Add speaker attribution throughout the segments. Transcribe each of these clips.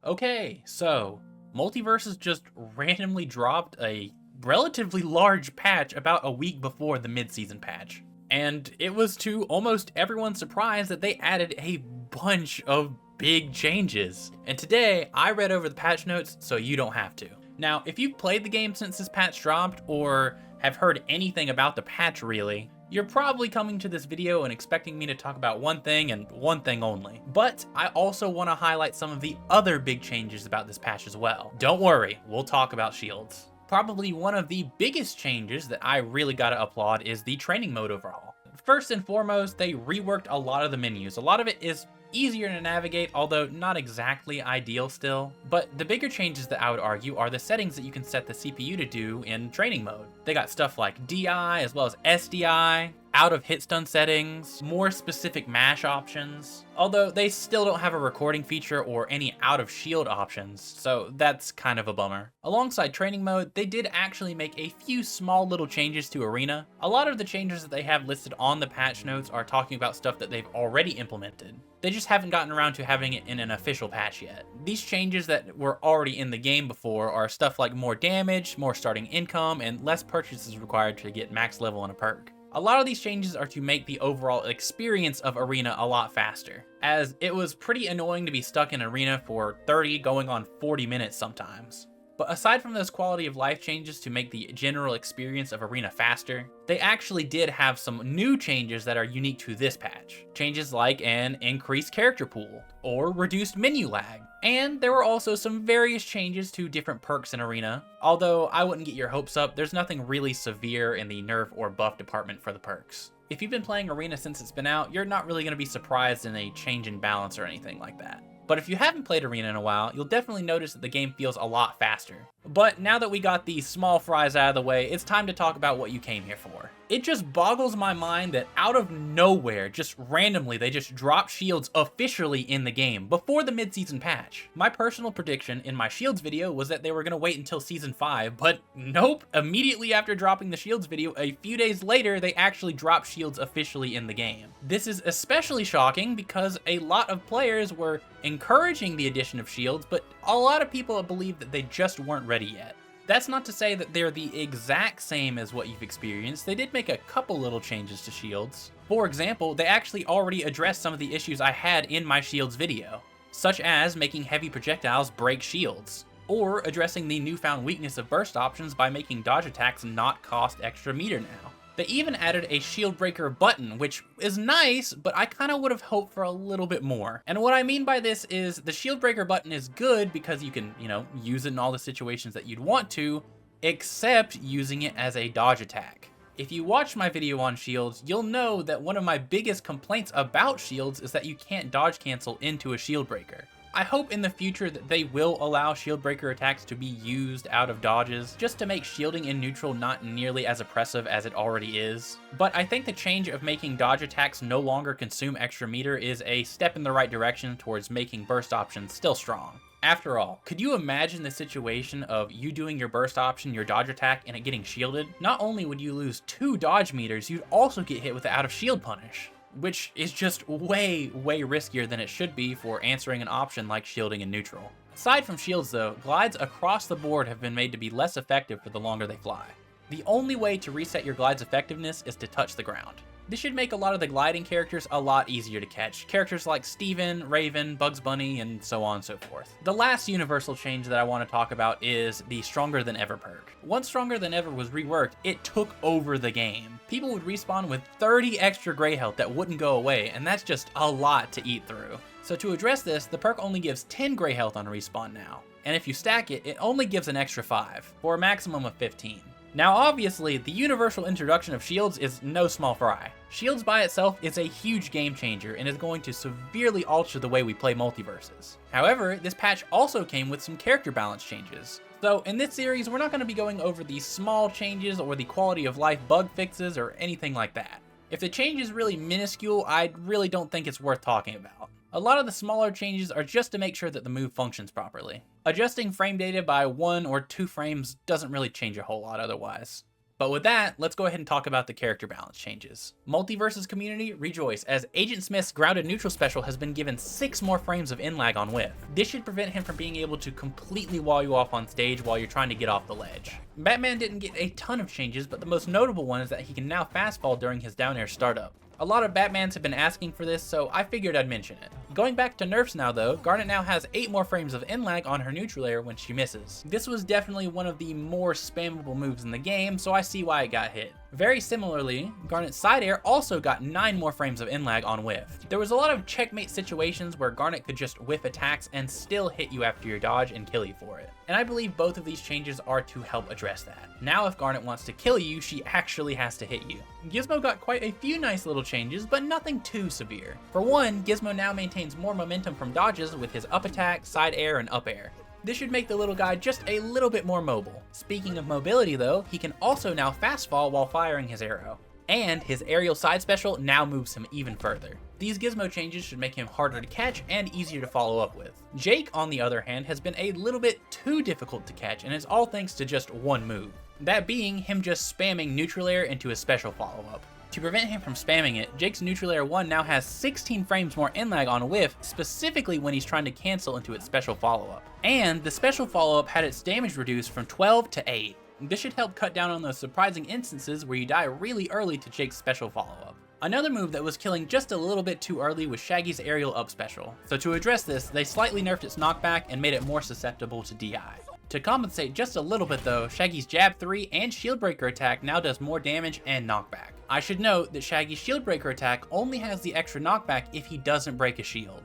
Speaker 1: Okay, so Multiversus just randomly dropped a relatively large patch about a week before the mid-season patch. And it was to almost everyone's surprise that they added a bunch of big changes. And today, I read over the patch notes so you don't have to. Now, if you've played the game since this patch dropped, or have heard anything about the patch really, you're probably coming to this video and expecting me to talk about one thing and one thing only. But I also want to highlight some of the other big changes about this patch as well. Don't worry, we'll talk about shields. Probably one of the biggest changes that I really gotta applaud is the training mode overhaul. First and foremost, they reworked a lot of the menus. A lot of it is easier to navigate, although not exactly ideal still. But the bigger changes that I would argue are the settings that you can set the CPU to do in training mode. They got stuff like DI as well as SDI, out of hit stun settings, more specific mash options, although they still don't have a recording feature or any out of shield options, so that's kind of a bummer. Alongside training mode, they did actually make a few small little changes to Arena. A lot of the changes that they have listed on the patch notes are talking about stuff that they've already implemented. They just haven't gotten around to having it in an official patch yet. These changes that were already in the game before are stuff like more damage, more starting income, and less purchases required to get max level in a perk. A lot of these changes are to make the overall experience of Arena a lot faster, as it was pretty annoying to be stuck in Arena for 30 going on 40 minutes sometimes. But aside from those quality of life changes to make the general experience of Arena faster, they actually did have some new changes that are unique to this patch. Changes like an increased character pool, or reduced menu lag. And there were also some various changes to different perks in Arena, although I wouldn't get your hopes up, there's nothing really severe in the nerf or buff department for the perks. If you've been playing Arena since it's been out, you're not really going to be surprised in a change in balance or anything like that. But if you haven't played Arena in a while, you'll definitely notice that the game feels a lot faster. But now that we got these small fries out of the way, it's time to talk about what you came here for. It just boggles my mind that out of nowhere, just randomly, they just dropped shields officially in the game before the mid-season patch. My personal prediction in my shields video was that they were going to wait until season 5, but nope, immediately after dropping the shields video, a few days later, they actually dropped shields officially in the game. This is especially shocking because a lot of players were encouraging the addition of shields, but a lot of people believe that they just weren't ready yet. That's not to say that they're the exact same as what you've experienced. They did make a couple little changes to shields. For example, they actually already addressed some of the issues I had in my shields video, such as making heavy projectiles break shields, or addressing the newfound weakness of burst options by making dodge attacks not cost extra meter now. They even added a shield breaker button, which is nice, but I kind of would have hoped for a little bit more. And what I mean by this is the shield breaker button is good because you can, use it in all the situations that you'd want to, except using it as a dodge attack. If you watch my video on shields, you'll know that one of my biggest complaints about shields is that you can't dodge cancel into a shield breaker. I hope in the future that they will allow shield breaker attacks to be used out of dodges, just to make shielding in neutral not nearly as oppressive as it already is. But I think the change of making dodge attacks no longer consume extra meter is a step in the right direction towards making burst options still strong. After all, could you imagine the situation of you doing your burst option, your dodge attack, and it getting shielded? Not only would you lose 2 dodge meters, you'd also get hit with the out of shield punish, which is just way riskier than it should be for answering an option like shielding in neutral. Aside from shields though, glides across the board have been made to be less effective for the longer they fly. The only way to reset your glide's effectiveness is to touch the ground. This should make a lot of the gliding characters a lot easier to catch. Characters like Steven, Raven, Bugs Bunny, and so on and so forth. The last universal change that I want to talk about is the Stronger Than Ever perk. Once Stronger Than Ever was reworked, it took over the game. People would respawn with 30 extra gray health that wouldn't go away, and that's just a lot to eat through. So to address this, the perk only gives 10 gray health on respawn now. And if you stack it, it only gives an extra 5, for a maximum of 15. Now obviously, the universal introduction of shields is no small fry. Shields by itself is a huge game changer and is going to severely alter the way we play Multiversus. However, this patch also came with some character balance changes. So in this series, we're not going to be going over the small changes or the quality of life bug fixes or anything like that. If the change is really minuscule, I really don't think it's worth talking about. A lot of the smaller changes are just to make sure that the move functions properly. Adjusting frame data by 1 or 2 frames doesn't really change a whole lot otherwise. But with that, let's go ahead and talk about the character balance changes. Multiversus community, rejoice, as Agent Smith's grounded neutral special has been given 6 more frames of in lag on whiff. This should prevent him from being able to completely wall you off on stage while you're trying to get off the ledge. Batman didn't get a ton of changes, but the most notable one is that he can now fast fall during his down air startup. A lot of Batmans have been asking for this, so I figured I'd mention it. Going back to nerfs now though, Garnet now has 8 more frames of in lag on her neutral air when she misses. This was definitely one of the more spammable moves in the game, so I see why it got hit. Very similarly, Garnet's side air also got 9 more frames of in lag on whiff. There was a lot of checkmate situations where Garnet could just whiff attacks and still hit you after your dodge and kill you for it. And I believe both of these changes are to help address that. Now if Garnet wants to kill you, she actually has to hit you. Gizmo got quite a few nice little changes, but nothing too severe. For one, Gizmo now maintains more momentum from dodges with his up attack, side air, and up air. This should make the little guy just a little bit more mobile. Speaking of mobility though, he can also now fast fall while firing his arrow. And his aerial side special now moves him even further. These Gizmo changes should make him harder to catch and easier to follow up with. Jake, on the other hand, has been a little bit too difficult to catch, and it's all thanks to just one move. That being him just spamming neutral air into his special follow-up. To prevent him from spamming it, Jake's neutral air 1 now has 16 frames more in lag on whiff, specifically when he's trying to cancel into its special follow-up. And the special follow-up had its damage reduced from 12 to 8. This should help cut down on those surprising instances where you die really early to Jake's special follow-up. Another move that was killing just a little bit too early was Shaggy's aerial up special. So to address this, they slightly nerfed its knockback and made it more susceptible to DI. To compensate just a little bit though, Shaggy's Jab 3 and Shield Breaker attack now does more damage and knockback. I should note that Shaggy's Shield Breaker attack only has the extra knockback if he doesn't break a shield.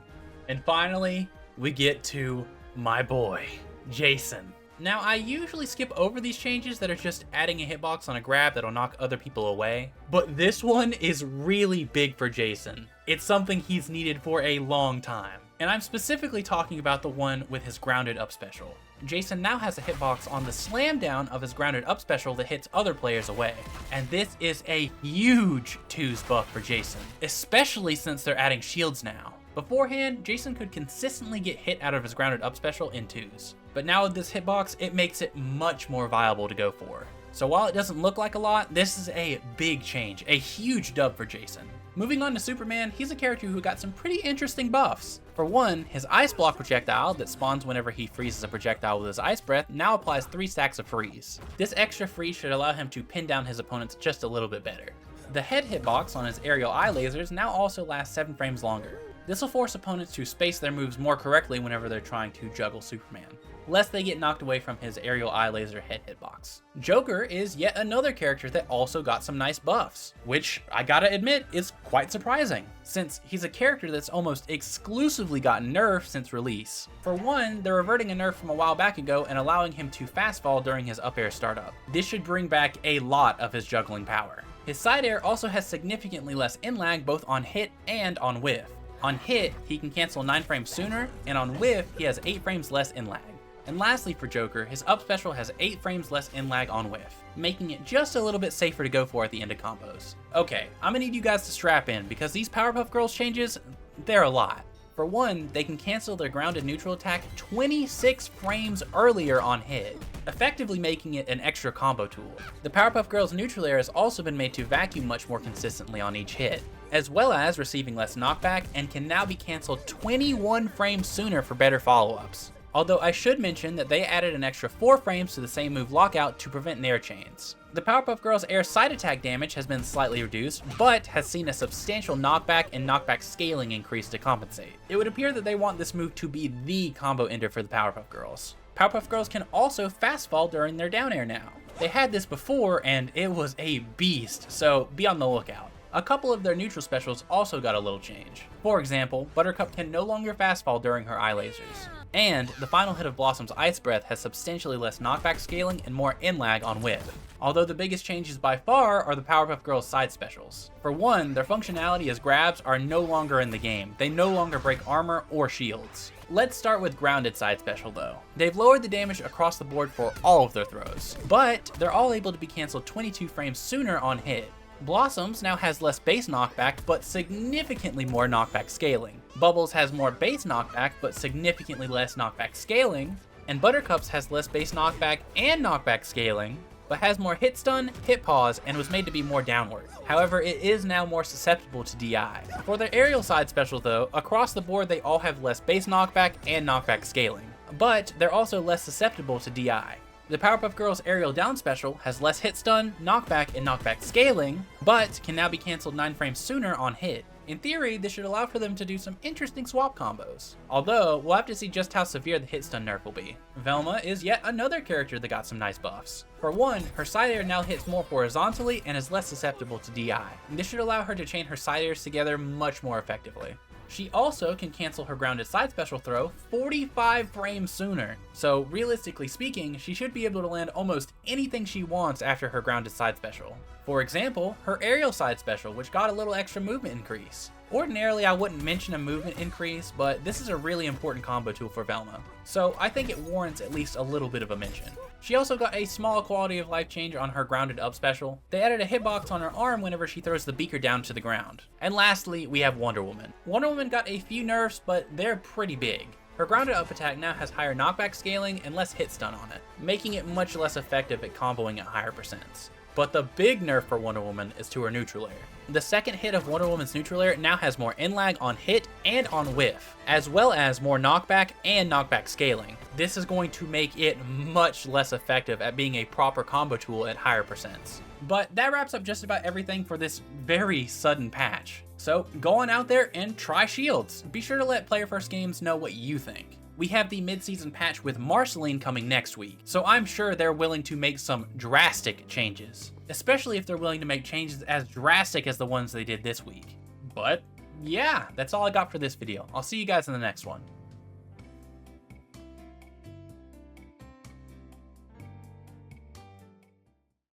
Speaker 1: And finally, we get to my boy, Jason. Now, I usually skip over these changes that are just adding a hitbox on a grab that'll knock other people away, but this one is really big for Jason. It's something he's needed for a long time, and I'm specifically talking about the one with his grounded up special. Jason now has a hitbox on the slam down of his grounded up special that hits other players away, and this is a huge 2s buff for Jason, especially since they're adding shields now. Beforehand, Jason could consistently get hit out of his grounded up special in 2s. But now with this hitbox, it makes it much more viable to go for. So while it doesn't look like a lot, this is a big change, a huge dub for Jason. Moving on to Superman, he's a character who got some pretty interesting buffs. For one, his ice block projectile that spawns whenever he freezes a projectile with his ice breath now applies 3 stacks of freeze. This extra freeze should allow him to pin down his opponents just a little bit better. The head hitbox on his aerial eye lasers now also lasts 7 frames longer. This will force opponents to space their moves more correctly whenever they're trying to juggle Superman, lest they get knocked away from his aerial eye laser head hitbox. Joker is yet another character that also got some nice buffs, which I gotta admit is quite surprising, since he's a character that's almost exclusively gotten nerfed since release. For one, they're reverting a nerf from a while back ago and allowing him to fast fall during his up air startup. This should bring back a lot of his juggling power. His side air also has significantly less in lag both on hit and on whiff. On hit, he can cancel 9 frames sooner, and on whiff, he has 8 frames less in lag. And lastly for Joker, his up special has 8 frames less in lag on whiff, making it just a little bit safer to go for at the end of combos. Okay, I'm gonna need you guys to strap in, because these Powerpuff Girls changes, they're a lot. For one, they can cancel their grounded neutral attack 26 frames earlier on hit, effectively making it an extra combo tool. The Powerpuff Girls neutral air has also been made to vacuum much more consistently on each hit, as well as receiving less knockback and can now be cancelled 21 frames sooner for better follow-ups. Although I should mention that they added an extra 4 frames to the same move lockout to prevent nair chains. The Powerpuff Girls air side attack damage has been slightly reduced, but has seen a substantial knockback and knockback scaling increase to compensate. It would appear that they want this move to be the combo ender for the Powerpuff Girls. Powerpuff Girls can also fast fall during their down air now. They had this before and it was a beast, so be on the lookout. A couple of their neutral specials also got a little change. For example, Buttercup can no longer fast fall during her eye lasers. And the final hit of Blossom's Ice Breath has substantially less knockback scaling and more in lag on whiff. Although the biggest changes by far are the Powerpuff Girls side specials. For one, their functionality as grabs are no longer in the game. They no longer break armor or shields. Let's start with grounded side special though. They've lowered the damage across the board for all of their throws, but they're all able to be cancelled 22 frames sooner on hit. Blossoms now has less base knockback, but significantly more knockback scaling. Bubbles has more base knockback, but significantly less knockback scaling. And Buttercups has less base knockback and knockback scaling, but has more hit stun, hit pause, and was made to be more downward. However, it is now more susceptible to DI. For their aerial side special though, across the board they all have less base knockback and knockback scaling, but they're also less susceptible to DI. The Powerpuff Girls aerial down special has less hit stun, knockback, and knockback scaling, but can now be cancelled 9 frames sooner on hit. In theory, this should allow for them to do some interesting swap combos. Although, we'll have to see just how severe the hit stun nerf will be. Velma is yet another character that got some nice buffs. For one, her side air now hits more horizontally and is less susceptible to DI. This should allow her to chain her side airs together much more effectively. She also can cancel her grounded side special throw 45 frames sooner. So realistically speaking, she should be able to land almost anything she wants after her grounded side special. For example, her aerial side special, which got a little extra movement increase. Ordinarily, I wouldn't mention a movement increase, but this is a really important combo tool for Velma, so I think it warrants at least a little bit of a mention. She also got a small quality of life change on her grounded up special. They added a hitbox on her arm whenever she throws the beaker down to the ground. And lastly, we have Wonder Woman. Wonder Woman got a few nerfs, but they're pretty big. Her grounded up attack now has higher knockback scaling and less hit stun on it, making it much less effective at comboing at higher percents. But the big nerf for Wonder Woman is to her neutral air. The second hit of Wonder Woman's neutral air now has more in-lag on hit and on whiff, as well as more knockback and knockback scaling. This is going to make it much less effective at being a proper combo tool at higher percents. But that wraps up just about everything for this very sudden patch. So go on out there and try shields. Be sure to let Player First Games know what you think. We have the mid-season patch with Marceline coming next week, so I'm sure they're willing to make some drastic changes, especially if they're willing to make changes as drastic as the ones they did this week. But yeah, that's all I got for this video. I'll see you guys in the next one.